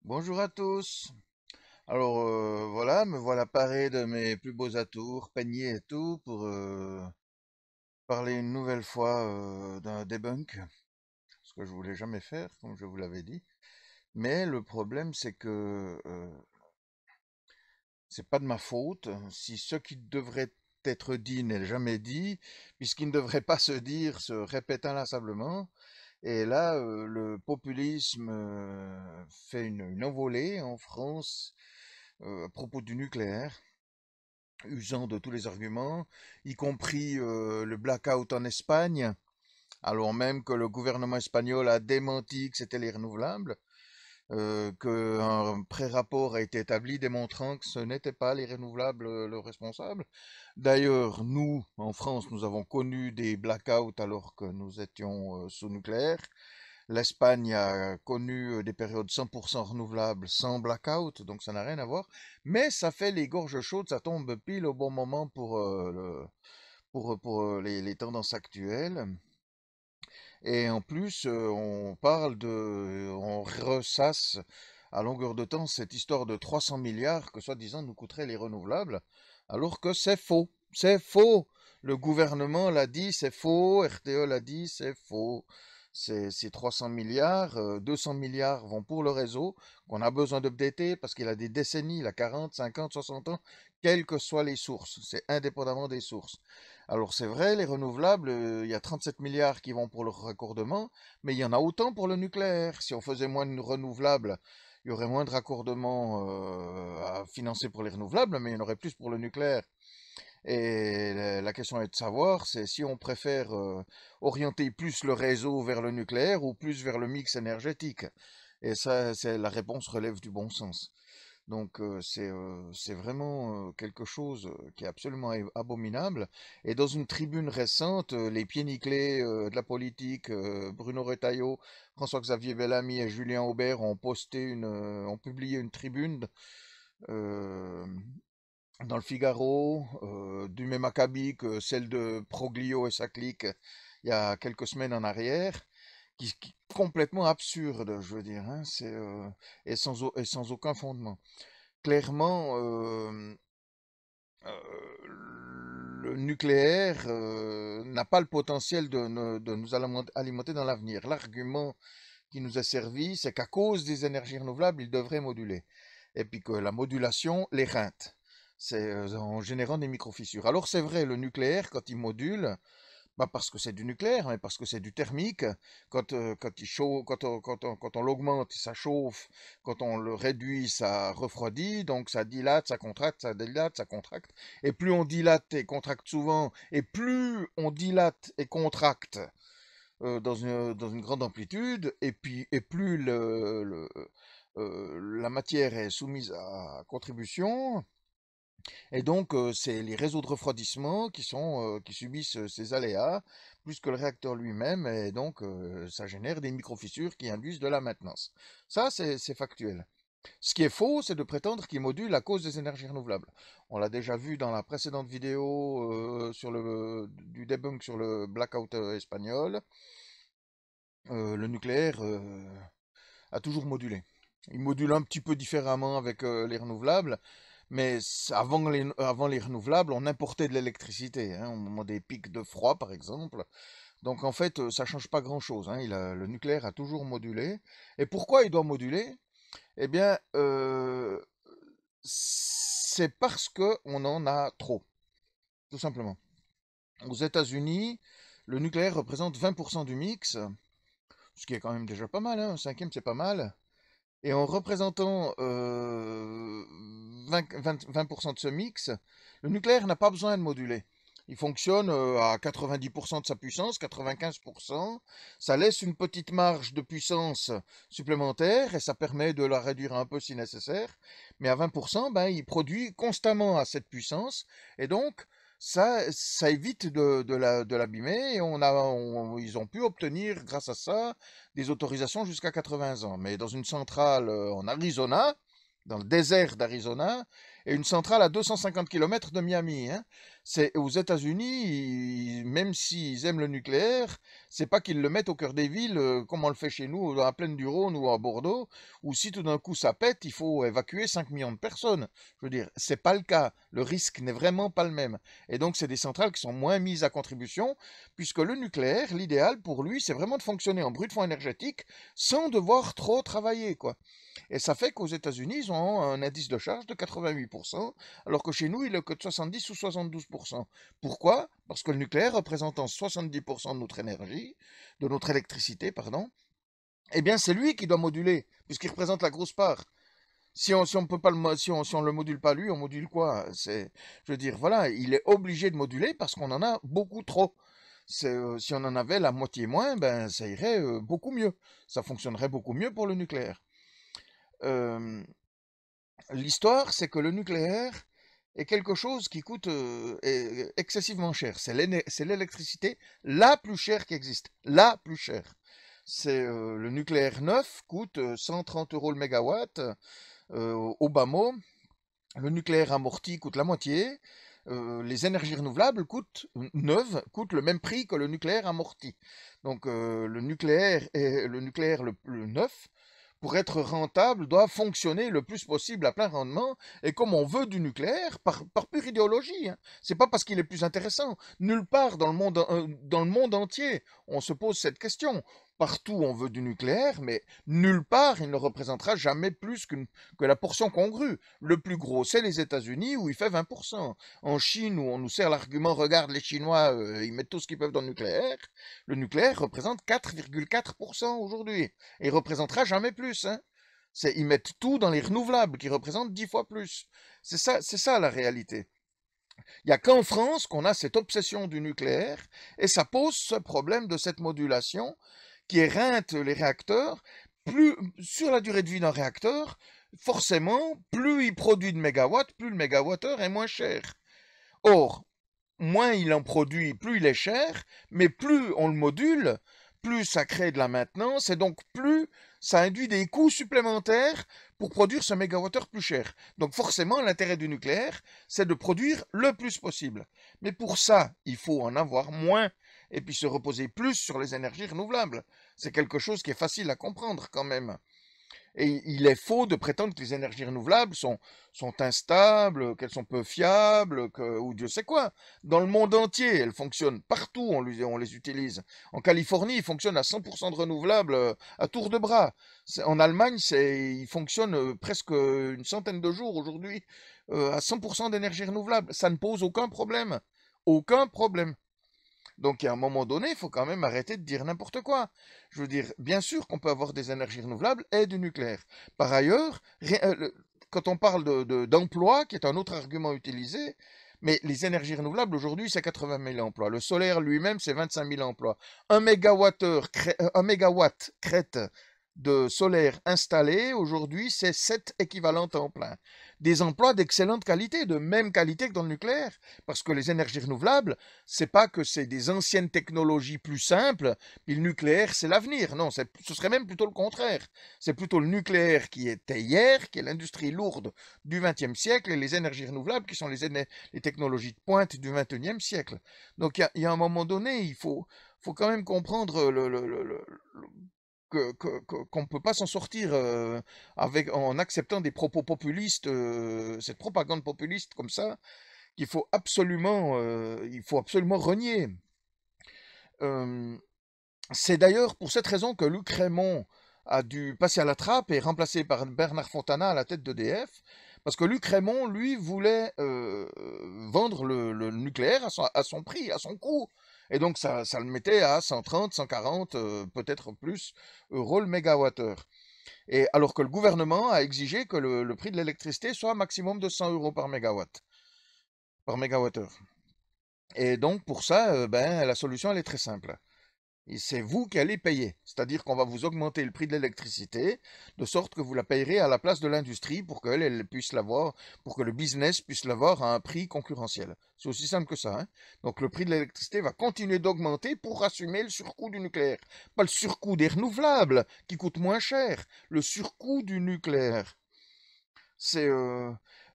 Bonjour à tous. Alors voilà, me voilà paré de mes plus beaux atours, peignés et tout, pour parler une nouvelle fois d'un debunk, ce que je voulais jamais faire, comme je vous l'avais dit. Mais le problème, c'est que c'est pas de ma faute si ce qui devrait être dit n'est jamais dit, puisqu'il ne devrait pas se dire se répète inlassablement. Et là, le populisme fait une envolée en France à propos du nucléaire, usant de tous les arguments, y compris le blackout en Espagne, alors même que le gouvernement espagnol a démenti que c'était les renouvelables, qu'un pré-rapport a été établi démontrant que ce n'était pas les renouvelables le responsable. D'ailleurs, nous, en France, nous avons connu des blackouts alors que nous étions sous nucléaire. L'Espagne a connu des périodes 100% renouvelables sans blackout, donc ça n'a rien à voir. Mais ça fait les gorges chaudes, ça tombe pile au bon moment pour les tendances actuelles. Et en plus, on ressasse à longueur de temps cette histoire de 300 milliards que soi-disant nous coûteraient les renouvelables, alors que c'est faux. C'est faux. Le gouvernement l'a dit, c'est faux. RTE l'a dit, c'est faux. C'est 300 milliards, 200 milliards vont pour le réseau qu'on a besoin d'updater parce qu'il a des décennies, il a 40, 50, 60 ans, quelles que soient les sources. C'est indépendamment des sources. Alors c'est vrai, les renouvelables, il y a 37 milliards qui vont pour le raccordement, mais il y en a autant pour le nucléaire. Si on faisait moins de renouvelables, il y aurait moins de raccordements à financer pour les renouvelables, mais il y en aurait plus pour le nucléaire. Et la question est de savoir, c'est si on préfère orienter plus le réseau vers le nucléaire ou plus vers le mix énergétique. Et ça, la réponse relève du bon sens. Donc c'est vraiment quelque chose qui est absolument abominable. Et dans une tribune récente, les pieds nickelés de la politique, Bruno Retailleau, François-Xavier Bellamy et Julien Aubert ont publié une tribune euh, dans le Figaro, du même acabit que celle de Proglio et sa clique il y a quelques semaines en arrière, qui est complètement absurde, je veux dire, hein, et sans aucun fondement. Clairement, le nucléaire n'a pas le potentiel de nous alimenter dans l'avenir. L'argument qui nous est servi, c'est qu'à cause des énergies renouvelables, il devrait moduler. Et puis que la modulation les reinte. C'est en générant des micro-fissures. Alors c'est vrai, le nucléaire, quand il module, pas parce que c'est du nucléaire, mais parce que c'est du thermique. Quand il chauffe, quand on l'augmente, ça chauffe. Quand on le réduit, ça refroidit. Donc ça dilate, ça contracte, ça dilate, ça contracte. Et plus on dilate et contracte souvent, et plus on dilate et contracte dans une grande amplitude, et plus la matière est soumise à contribution, et donc, c'est les réseaux de refroidissement qui subissent ces aléas, plus que le réacteur lui-même, et donc ça génère des micro-fissures qui induisent de la maintenance. Ça, c'est factuel. Ce qui est faux, c'est de prétendre qu'il module à cause des énergies renouvelables. On l'a déjà vu dans la précédente vidéo du debunk sur le blackout espagnol. Le nucléaire a toujours modulé. Il module un petit peu différemment avec les renouvelables, mais avant les renouvelables, on importait de l'électricité, hein, au moment des pics de froid, par exemple. Donc en fait, ça change pas grand-chose, hein. Le nucléaire a toujours modulé. Et pourquoi il doit moduler? Eh bien, c'est parce que on en a trop, tout simplement. Aux États-Unis, le nucléaire représente 20% du mix, ce qui est quand même déjà pas mal, hein. Un cinquième, c'est pas mal. Et en représentant 20% de ce mix, le nucléaire n'a pas besoin de moduler. Il fonctionne à 90% de sa puissance, 95%. Ça laisse une petite marge de puissance supplémentaire et ça permet de la réduire un peu si nécessaire. Mais à 20%, ben, il produit constamment à cette puissance et donc ça évite de l'abîmer et ils ont pu obtenir grâce à ça des autorisations jusqu'à 80 ans. Mais dans une centrale en Arizona, dans le désert d'Arizona, et une centrale à 250 km de Miami, hein. C'est aux États-Unis, même s'ils aiment le nucléaire, c'est pas qu'ils le mettent au cœur des villes comme on le fait chez nous, dans la plaine du Rhône ou à Bordeaux, où si tout d'un coup ça pète, il faut évacuer 5 millions de personnes. Je veux dire, c'est pas le cas. Le risque n'est vraiment pas le même. Et donc, c'est des centrales qui sont moins mises à contribution, puisque le nucléaire, l'idéal pour lui, c'est vraiment de fonctionner en brut de fonds énergétique sans devoir trop travailler, quoi. Et ça fait qu'aux États-Unis, ils ont un indice de charge de 88%, alors que chez nous, il est que de 70 ou 72%. Pourquoi? Parce que le nucléaire représentant 70% de notre énergie, de notre électricité, pardon, eh bien, c'est lui qui doit moduler, puisqu'il représente la grosse part. Si on peut pas si on le module pas lui, on module quoi? Je veux dire, voilà, il est obligé de moduler parce qu'on en a beaucoup trop. Si on en avait la moitié moins, ben ça irait beaucoup mieux. Ça fonctionnerait beaucoup mieux pour le nucléaire. Euh, L'histoire, c'est que le nucléaire est quelque chose qui coûte excessivement cher. C'est l'électricité la plus chère qui existe, la plus chère. Le nucléaire neuf coûte 130 euros le mégawatt au bas mot. Le nucléaire amorti coûte la moitié. Les énergies renouvelables neuves coûtent le même prix que le nucléaire amorti. Donc le neuf, pour être rentable, doit fonctionner le plus possible à plein rendement. Et comme on veut du nucléaire, par pure idéologie, hein, c'est pas parce qu'il est plus intéressant. Nulle part dans le monde entier, on se pose cette question. Partout, on veut du nucléaire, mais nulle part, il ne représentera jamais plus que la portion congrue. Le plus gros, c'est les États-Unis, où il fait 20%. En Chine, où on nous sert l'argument, regarde les Chinois, ils mettent tout ce qu'ils peuvent dans le nucléaire représente 4,4% aujourd'hui. Et il représentera jamais plus, hein. Ils mettent tout dans les renouvelables, qui représentent 10 fois plus. C'est ça la réalité. Il n'y a qu'en France qu'on a cette obsession du nucléaire, et ça pose ce problème de cette modulation qui éreinte les réacteurs. Plus, sur la durée de vie d'un réacteur, forcément, plus il produit de mégawatts, plus le mégawattheure est moins cher. Or, moins il en produit, plus il est cher, mais plus on le module, plus ça crée de la maintenance, et donc plus ça induit des coûts supplémentaires pour produire ce mégawattheure plus cher. Donc forcément, l'intérêt du nucléaire, c'est de produire le plus possible. Mais pour ça, il faut en avoir moins, et puis se reposer plus sur les énergies renouvelables. C'est quelque chose qui est facile à comprendre quand même. Et il est faux de prétendre que les énergies renouvelables sont instables, qu'elles sont peu fiables, ou Dieu sait quoi. Dans le monde entier, elles fonctionnent partout, on les utilise. En Californie, ils fonctionnent à 100% de renouvelables à tour de bras. En Allemagne, ils fonctionnent presque une centaine de jours aujourd'hui à 100% d'énergie renouvelable. Ça ne pose aucun problème. Aucun problème. Donc, à un moment donné, il faut quand même arrêter de dire n'importe quoi. Je veux dire, bien sûr qu'on peut avoir des énergies renouvelables et du nucléaire. Par ailleurs, quand on parle d'emploi, qui est un autre argument utilisé, mais les énergies renouvelables, aujourd'hui, c'est 80 000 emplois. Le solaire lui-même, c'est 25 000 emplois. Un mégawatt crête de solaire installé, aujourd'hui, c'est 7 équivalents temps plein. Des emplois d'excellente qualité, de même qualité que dans le nucléaire. Parce que les énergies renouvelables, c'est pas que c'est des anciennes technologies plus simples, puis le nucléaire, c'est l'avenir. Non, ce serait même plutôt le contraire. C'est plutôt le nucléaire qui était hier, qui est l'industrie lourde du XXe siècle, et les énergies renouvelables qui sont les technologies de pointe du XXIe siècle. Donc il y a un moment donné, faut quand même comprendre qu'on ne peut pas s'en sortir en acceptant des propos populistes, cette propagande populiste comme ça, il faut absolument renier. Euh, c'est d'ailleurs pour cette raison que Luc Raymond a dû passer à la trappe et remplacé par Bernard Fontana à la tête d'EDF, parce que Luc Raymond, lui, voulait vendre le nucléaire à son prix, à son coût. Et donc ça le mettait à 130, 140, peut-être plus euros le mégawattheure. Et alors que le gouvernement a exigé que le prix de l'électricité soit un maximum de 100 euros par mégawattheure. Et donc pour ça, ben, la solution elle est très simple. Et c'est vous qui allez payer. C'est-à-dire qu'on va vous augmenter le prix de l'électricité, de sorte que vous la payerez à la place de l'industrie pour qu'elle elle puisse l'avoir, pour que le business puisse l'avoir à un prix concurrentiel. C'est aussi simple que ça, hein. Donc le prix de l'électricité va continuer d'augmenter pour assumer le surcoût du nucléaire. Pas le surcoût des renouvelables, qui coûtent moins cher, le surcoût du nucléaire. C'est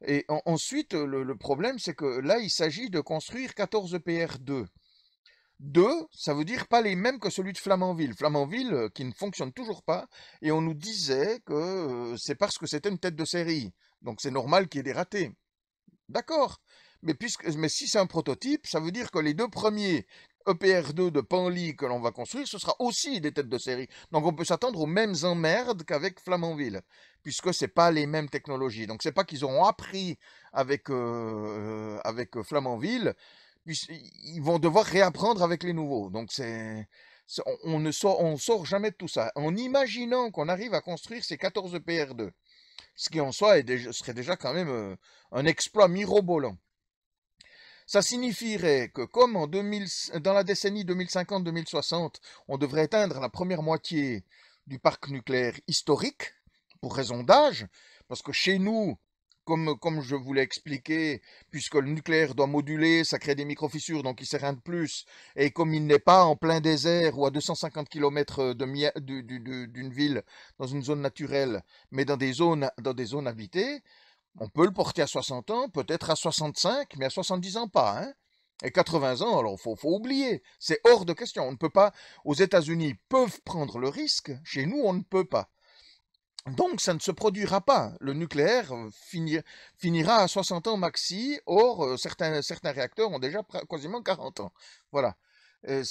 Et ensuite, le problème, c'est que là, il s'agit de construire 14 EPR2. 2, ça veut dire pas les mêmes que celui de Flamanville. Flamanville, qui ne fonctionne toujours pas, et on nous disait que c'est parce que c'était une tête de série. Donc c'est normal qu'il y ait des ratés. D'accord. Mais si c'est un prototype, ça veut dire que les deux premiers EPR2 de Panly que l'on va construire, ce sera aussi des têtes de série. Donc on peut s'attendre aux mêmes emmerdes qu'avec Flamanville, puisque c'est pas les mêmes technologies. Donc c'est pas qu'ils auront appris avec Flamanville, ils vont devoir réapprendre avec les nouveaux. Donc on sort jamais de tout ça. En imaginant qu'on arrive à construire ces 14 EPR2, ce qui en soi serait déjà quand même un exploit mirobolant. Ça signifierait que comme dans la décennie 2050-2060, on devrait atteindre la première moitié du parc nucléaire historique, pour raison d'âge, parce que chez nous, comme je vous l'ai expliqué, puisque le nucléaire doit moduler, ça crée des micro-fissures, donc il sert rien de plus, et comme il n'est pas en plein désert ou à 250 km d'une ville, dans une zone naturelle, mais dans des zones habitées, on peut le porter à 60 ans, peut-être à 65, mais à 70 ans pas, hein. Et 80 ans, alors faut oublier. C'est hors de question. On ne peut pas. Aux États-Unis, ils peuvent prendre le risque. Chez nous, on ne peut pas. Donc, ça ne se produira pas. Le nucléaire finira à 60 ans maxi. Or, certains réacteurs ont déjà quasiment 40 ans. Voilà. Les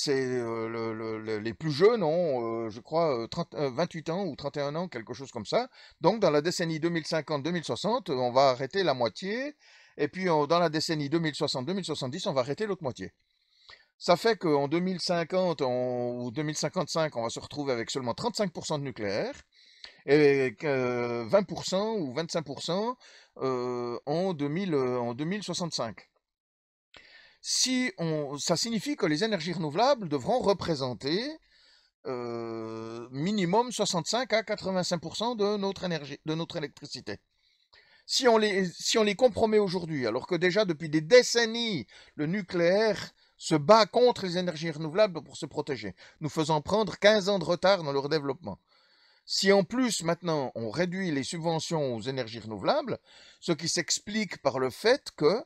plus jeunes ont, je crois, 28 ans ou 31 ans, quelque chose comme ça. Donc, dans la décennie 2050-2060, on va arrêter la moitié. Et puis, dans la décennie 2060-2070, on va arrêter l'autre moitié. Ça fait qu'en 2050 ou 2055, on va se retrouver avec seulement 35% de nucléaire et 20% ou 25% en 2065. Ça signifie que les énergies renouvelables devront représenter minimum 65 à 85% de notre énergie, de notre électricité. Si on les compromet aujourd'hui, alors que déjà depuis des décennies, le nucléaire se bat contre les énergies renouvelables pour se protéger, nous faisant prendre 15 ans de retard dans leur développement. Si en plus maintenant on réduit les subventions aux énergies renouvelables, ce qui s'explique par le fait que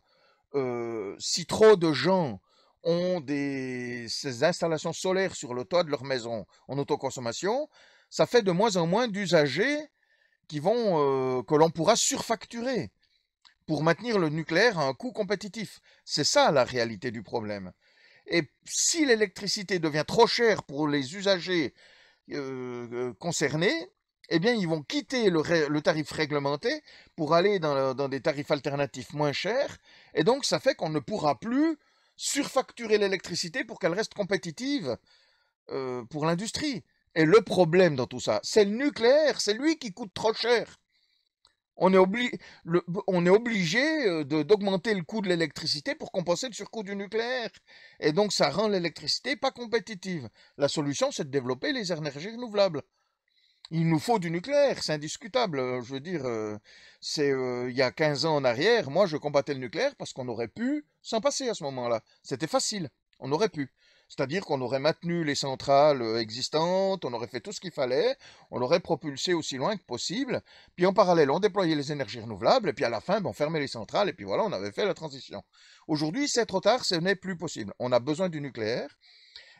si trop de gens ont ces installations solaires sur le toit de leur maison en autoconsommation, ça fait de moins en moins d'usagers que l'on pourra surfacturer pour maintenir le nucléaire à un coût compétitif. C'est ça la réalité du problème. Et si l'électricité devient trop chère pour les usagers concernés, eh bien, ils vont quitter le tarif réglementé pour aller dans des tarifs alternatifs moins chers. Et donc, ça fait qu'on ne pourra plus surfacturer l'électricité pour qu'elle reste compétitive pour l'industrie. Et le problème dans tout ça, c'est le nucléaire, c'est lui qui coûte trop cher. On est, on est obligé d'augmenter le coût de l'électricité pour compenser le surcoût du nucléaire. Et donc, ça rend l'électricité pas compétitive. La solution, c'est de développer les énergies renouvelables. Il nous faut du nucléaire, c'est indiscutable. Je veux dire, il y a 15 ans en arrière, moi, je combattais le nucléaire parce qu'on aurait pu s'en passer à ce moment-là. C'était facile. On aurait pu. C'est-à-dire qu'on aurait maintenu les centrales existantes, on aurait fait tout ce qu'il fallait, on aurait propulsé aussi loin que possible, puis en parallèle, on déployait les énergies renouvelables, et puis à la fin, on fermait les centrales, et puis voilà, on avait fait la transition. Aujourd'hui, c'est trop tard, ce n'est plus possible. On a besoin du nucléaire,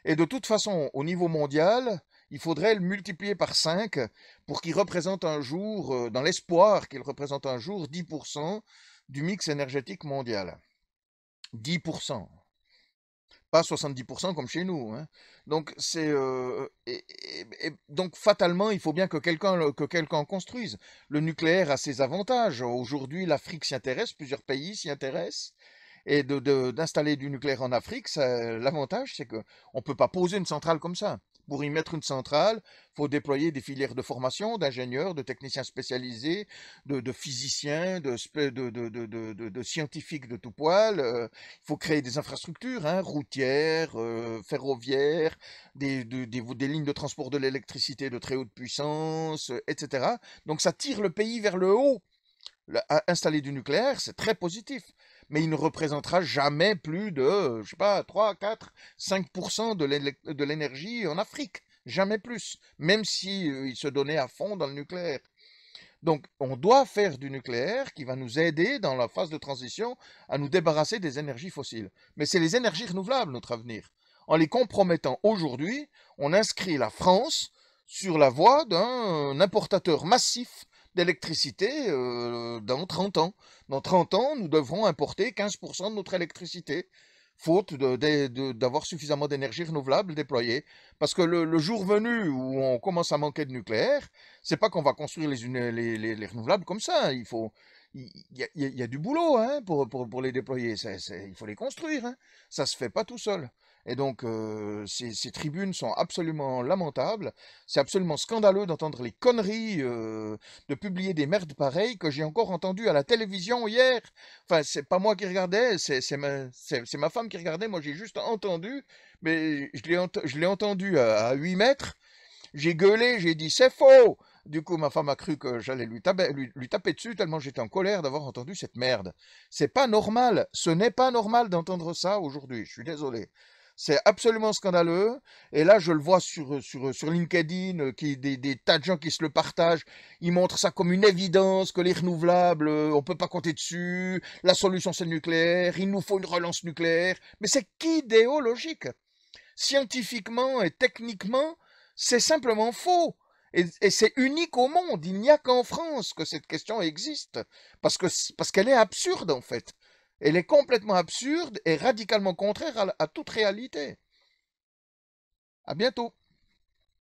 et de toute façon, au niveau mondial, il faudrait le multiplier par 5 pour qu'il représente un jour, dans l'espoir qu'il représente un jour 10% du mix énergétique mondial. 10%. Pas 70% comme chez nous, hein. Donc, donc fatalement, il faut bien que quelqu'un construise. Le nucléaire a ses avantages. Aujourd'hui, l'Afrique s'y intéresse, plusieurs pays s'y intéressent. Et d'installer du nucléaire en Afrique, l'avantage, c'est qu'on ne peut pas poser une centrale comme ça. Pour y mettre une centrale, il faut déployer des filières de formation, d'ingénieurs, de techniciens spécialisés, de physiciens, de scientifiques de tout poil. Il faut créer des infrastructures, hein, routières, ferroviaires, des lignes de transport de l'électricité de très haute puissance, etc. Donc ça tire le pays vers le haut. Installer du nucléaire, c'est très positif, mais il ne représentera jamais plus de, je sais pas, 3, 4, 5% de l'énergie en Afrique. Jamais plus, même si il se donnait à fond dans le nucléaire. Donc, on doit faire du nucléaire qui va nous aider dans la phase de transition à nous débarrasser des énergies fossiles. Mais c'est les énergies renouvelables, notre avenir. En les compromettant aujourd'hui, on inscrit la France sur la voie d'un importateur massif d'électricité dans 30 ans. Dans 30 ans, nous devrons importer 15% de notre électricité, faute d'avoir suffisamment d'énergie renouvelable déployée. Parce que le jour venu où on commence à manquer de nucléaire, c'est pas qu'on va construire les renouvelables comme ça. Il y a du boulot hein, pour les déployer. Il faut les construire. Hein. Ça se fait pas tout seul. Et donc, ces tribunes sont absolument lamentables. C'est absolument scandaleux d'entendre les conneries, de publier des merdes pareilles que j'ai encore entendues à la télévision hier. Enfin, c'est pas moi qui regardais, c'est ma femme qui regardait. Moi, j'ai juste entendu, mais je l'ai entendu à 8 mètres. J'ai gueulé, j'ai dit c'est faux. Du coup, ma femme a cru que j'allais lui taper dessus tellement j'étais en colère d'avoir entendu cette merde. C'est pas normal. Ce n'est pas normal d'entendre ça aujourd'hui. Je suis désolé. C'est absolument scandaleux. Et là, je le vois sur LinkedIn, des tas de gens qui se le partagent. Ils montrent ça comme une évidence que les renouvelables, on peut pas compter dessus. La solution, c'est le nucléaire. Il nous faut une relance nucléaire. Mais c'est qu'idéologique. Scientifiquement et techniquement, c'est simplement faux. Et c'est unique au monde. Il n'y a qu'en France que cette question existe. Parce qu'elle est absurde, en fait. Elle est complètement absurde et radicalement contraire à toute réalité. À bientôt.